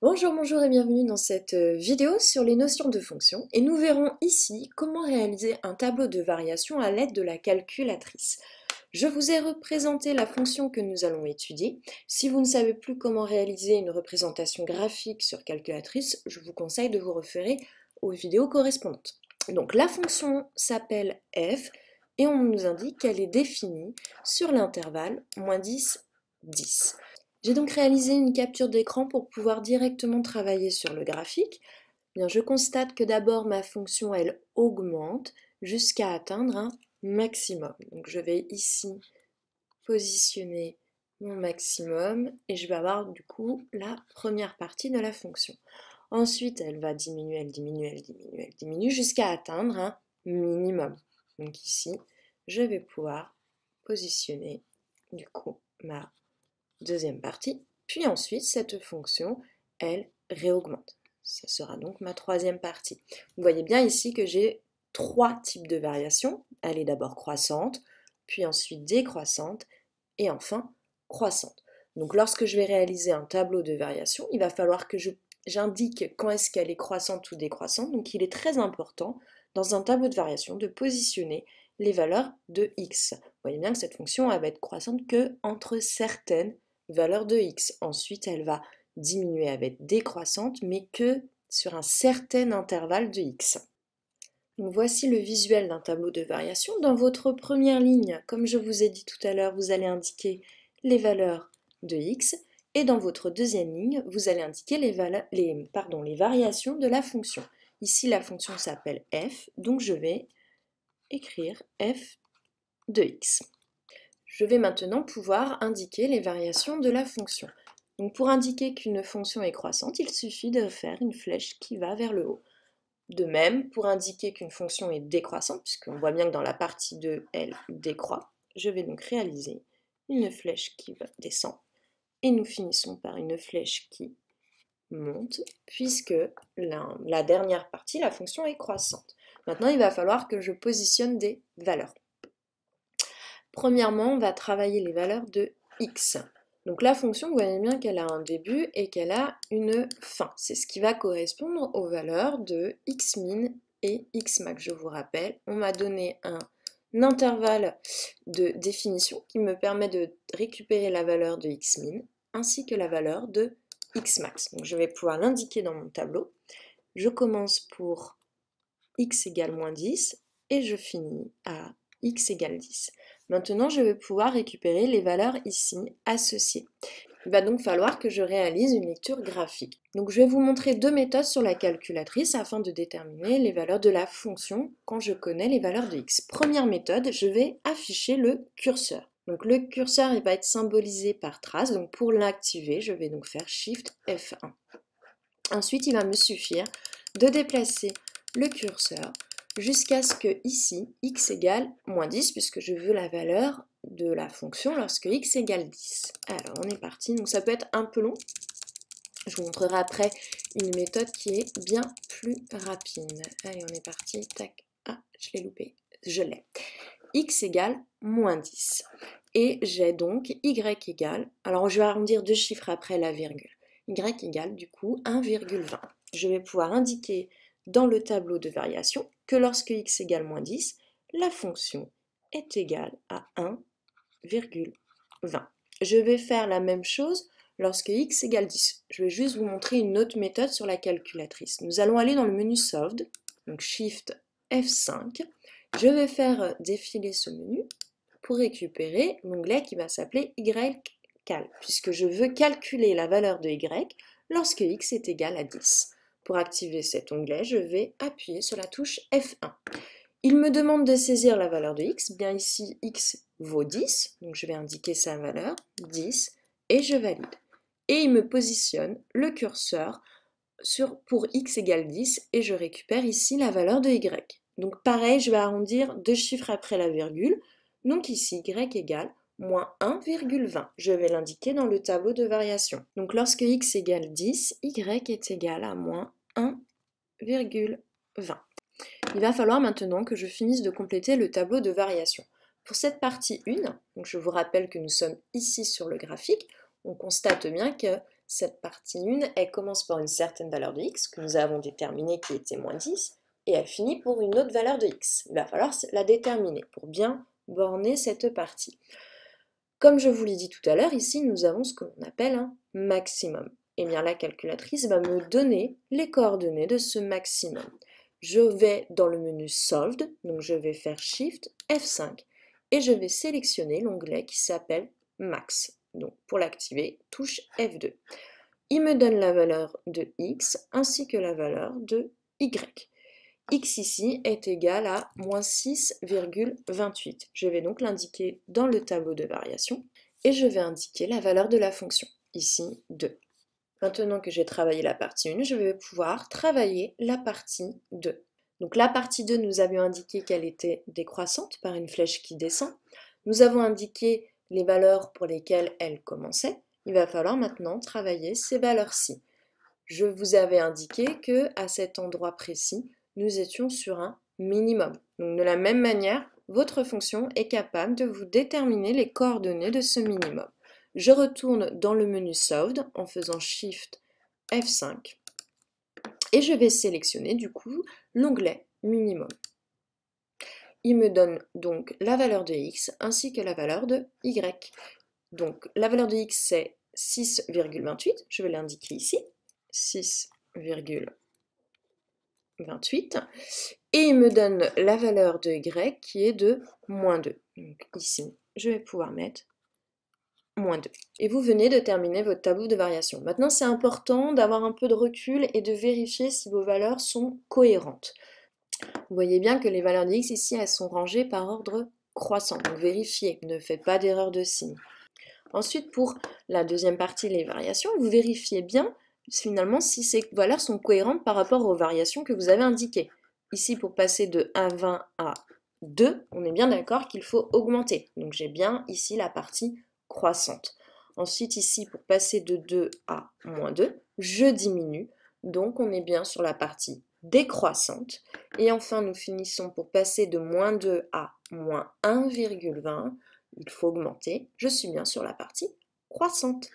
Bonjour et bienvenue dans cette vidéo sur les notions de fonction et nous verrons ici comment réaliser un tableau de variation à l'aide de la calculatrice. Je vous ai représenté la fonction que nous allons étudier. Si vous ne savez plus comment réaliser une représentation graphique sur calculatrice, je vous conseille de vous référer aux vidéos correspondantes. Donc la fonction s'appelle f et on nous indique qu'elle est définie sur l'intervalle -10, 10. J'ai donc réalisé une capture d'écran pour pouvoir directement travailler sur le graphique. Bien, je constate que d'abord ma fonction elle augmente jusqu'à atteindre un maximum. Donc je vais ici positionner mon maximum et je vais avoir du coup la première partie de la fonction. Ensuite elle va diminuer, elle diminue, elle diminue, elle diminue jusqu'à atteindre un minimum. Donc ici je vais pouvoir positionner du coup ma deuxième partie, puis ensuite cette fonction, elle réaugmente. Ça sera donc ma troisième partie. Vous voyez bien ici que j'ai trois types de variations. Elle est d'abord croissante, puis ensuite décroissante, et enfin croissante. Donc lorsque je vais réaliser un tableau de variation, il va falloir que j'indique quand est-ce qu'elle est croissante ou décroissante. Donc il est très important dans un tableau de variation de positionner les valeurs de x. Vous voyez bien que cette fonction elle va être croissante que entre certaines valeur de x. Ensuite, elle va diminuer, elle va être décroissante, mais que sur un certain intervalle de x. Donc voici le visuel d'un tableau de variation. Dans votre première ligne, comme je vous ai dit tout à l'heure, vous allez indiquer les valeurs de x. Et dans votre deuxième ligne, vous allez indiquer les variations de la fonction. Ici, la fonction s'appelle f, donc je vais écrire f de x. Je vais maintenant pouvoir indiquer les variations de la fonction. Donc pour indiquer qu'une fonction est croissante, il suffit de faire une flèche qui va vers le haut. De même, pour indiquer qu'une fonction est décroissante, puisqu'on voit bien que dans la partie 2, elle décroît, je vais donc réaliser une flèche qui descend. Et nous finissons par une flèche qui monte, puisque la dernière partie, la fonction est croissante. Maintenant, il va falloir que je positionne des valeurs. Premièrement, on va travailler les valeurs de x. Donc la fonction, vous voyez bien qu'elle a un début et qu'elle a une fin. C'est ce qui va correspondre aux valeurs de xmin et xmax. Je vous rappelle, on m'a donné un intervalle de définition qui me permet de récupérer la valeur de xmin ainsi que la valeur de xmax. Donc je vais pouvoir l'indiquer dans mon tableau. Je commence pour x égale -10 et je finis à x égale 10. Maintenant, je vais pouvoir récupérer les valeurs ici associées. Il va donc falloir que je réalise une lecture graphique. Donc je vais vous montrer deux méthodes sur la calculatrice afin de déterminer les valeurs de la fonction quand je connais les valeurs de x. Première méthode, je vais afficher le curseur. Donc le curseur il va être symbolisé par trace. Donc pour l'activer, je vais donc faire Shift F1. Ensuite, il va me suffire de déplacer le curseur jusqu'à ce que ici, x égale -10, puisque je veux la valeur de la fonction lorsque x égale 10. Alors, on est parti. Donc, ça peut être un peu long. Je vous montrerai après une méthode qui est bien plus rapide. Allez, on est parti. Tac. Ah, je l'ai loupé. Je l'ai. X égale -10. Et j'ai donc y égale, alors je vais arrondir deux chiffres après la virgule. Y égale du coup 1,20. Je vais pouvoir indiquer dans le tableau de variation que lorsque x égale -10, la fonction est égale à 1,20. Je vais faire la même chose lorsque x égale 10. Je vais juste vous montrer une autre méthode sur la calculatrice. Nous allons aller dans le menu Solved, donc Shift F5. Je vais faire défiler ce menu pour récupérer l'onglet qui va s'appeler YCal, puisque je veux calculer la valeur de y lorsque x est égal à 10. Pour activer cet onglet, je vais appuyer sur la touche F1. Il me demande de saisir la valeur de x. Bien ici, x vaut 10, donc je vais indiquer sa valeur, 10, et je valide. Et il me positionne le curseur pour x égale 10, et je récupère ici la valeur de y. Donc pareil, je vais arrondir deux chiffres après la virgule. Donc ici, y égale -1,20. Je vais l'indiquer dans le tableau de variation. Donc lorsque x égale 10, y est égal à -1,20. Il va falloir maintenant que je finisse de compléter le tableau de variation. Pour cette partie 1, donc je vous rappelle que nous sommes ici sur le graphique, on constate bien que cette partie 1, elle commence par une certaine valeur de x que nous avons déterminée qui était moins 10, et elle finit pour une autre valeur de x. Il va falloir la déterminer pour bien borner cette partie. Comme je vous l'ai dit tout à l'heure, ici nous avons ce que l'on appelle un maximum. Et bien la calculatrice va me donner les coordonnées de ce maximum. Je vais dans le menu Solved, donc je vais faire Shift F5 et je vais sélectionner l'onglet qui s'appelle Max. Donc pour l'activer, touche F2. Il me donne la valeur de x ainsi que la valeur de y. X ici est égal à moins 6,28. Je vais donc l'indiquer dans le tableau de variation et je vais indiquer la valeur de la fonction, ici 2. Maintenant que j'ai travaillé la partie 1, je vais pouvoir travailler la partie 2. Donc la partie 2, nous avions indiqué qu'elle était décroissante par une flèche qui descend. Nous avons indiqué les valeurs pour lesquelles elle commençait. Il va falloir maintenant travailler ces valeurs-ci. Je vous avais indiqué qu'à cet endroit précis, nous étions sur un minimum. Donc de la même manière, votre fonction est capable de vous déterminer les coordonnées de ce minimum. Je retourne dans le menu Solved en faisant Shift F5 et je vais sélectionner du coup l'onglet minimum. Il me donne donc la valeur de x ainsi que la valeur de y. Donc la valeur de x c'est 6,28, je vais l'indiquer ici, 6,28, et il me donne la valeur de y qui est de moins 2. Donc ici, je vais pouvoir mettre moins 2. Et vous venez de terminer votre tableau de variation. Maintenant, c'est important d'avoir un peu de recul et de vérifier si vos valeurs sont cohérentes. Vous voyez bien que les valeurs de x ici, elles sont rangées par ordre croissant. Donc vérifiez, ne faites pas d'erreur de signe. Ensuite, pour la deuxième partie, les variations, vous vérifiez bien finalement si ces valeurs sont cohérentes par rapport aux variations que vous avez indiquées. Ici, pour passer de 1,20 à 2, on est bien d'accord qu'il faut augmenter. Donc j'ai bien ici la partie croissante. Ensuite, ici, pour passer de 2 à moins 2, je diminue. Donc on est bien sur la partie décroissante. Et enfin, nous finissons pour passer de moins 2 à moins 1,20. Il faut augmenter. Je suis bien sur la partie croissante.